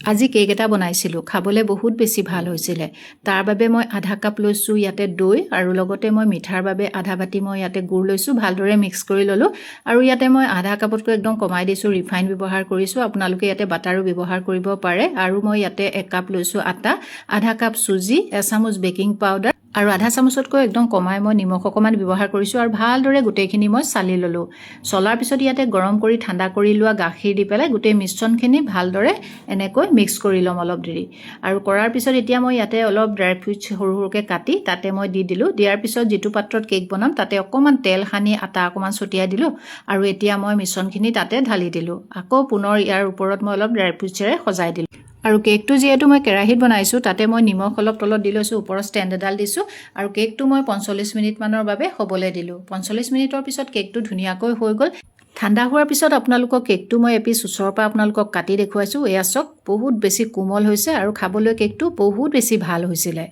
আজি কেক এটা বনাইছিলোঁ, খাবলৈ বহুত বেছি ভাল হৈছিলে। তাৰ বাবে মই আধা কাপ লৈছোঁ ইয়াতে দৈ, আৰু লগতে মই মিঠাৰ বাবে আধা বাটি মই ইয়াতে গুড় লৈছোঁ, ভালদৰে মিক্স কৰি ল'লোঁ। আৰু ইয়াতে মই আধা কাপতকৈ একদম কমাই দিছোঁ, ৰিফাইন ব্যৱহাৰ কৰিছোঁ। আপোনালোকে ইয়াতে বাটাৰো ব্যৱহাৰ কৰিব পাৰে। আৰু মই ইয়াতে 1 কাপ লৈছোঁ আটা, আধা কাপ চুজি, এচামুচ বেকিং পাউডাৰ, আৰু আধা চামুচতকৈ একদম কমাই মই নিমখ অকণমান ব্যৱহাৰ কৰিছোঁ। আৰু ভালদৰে গোটেইখিনি মই চালি ল'লোঁ। চলাৰ পিছত ইয়াতে গৰম কৰি ঠাণ্ডা কৰি লোৱা গাখীৰ দি পেলাই গোটেই মিশ্ৰণখিনি ভালদৰে এনেকৈ মিক্স কৰি ল'ম অলপ দেৰি। আৰু কৰাৰ পিছত এতিয়া মই ইয়াতে অলপ ড্ৰাই ফ্ৰুইটছ সৰু সৰুকৈ কাটি তাতে মই দি দিলোঁ। দিয়াৰ পিছত যিটো পাত্ৰত কেক বনাম তাতে অকণমান তেল সানি আটা অকণমান ছটিয়াই দিলোঁ। আৰু এতিয়া মই মিশ্ৰণখিনি তাতে ঢালি দিলোঁ। আকৌ পুনৰ ইয়াৰ ওপৰত মই অলপ ড্ৰাই ফ্ৰুইটছেৰে সজাই দিলোঁ। আৰু কেকটো যিহেতু মই কেৰাহীত বনাইছোঁ, তাতে মই নিমখ অলপ তলত দি লৈছোঁ, ওপৰত ষ্টেণ্ড এডাল দিছোঁ। আৰু কেকটো মই 45 মিনিটমানৰ বাবে হ'বলৈ দিলোঁ। 45 মিনিটৰ পিছত কেকটো ধুনীয়াকৈ হৈ গ'ল। ঠাণ্ডা হোৱাৰ পিছত আপোনালোকক কেকটো মই এপিচ ওচৰৰ পৰা আপোনালোকক কাটি দেখুৱাইছোঁ। এয়া চাওক, বহুত বেছি কোমল হৈছে আৰু খাবলৈ কেকটো বহুত বেছি ভাল হৈছিলে।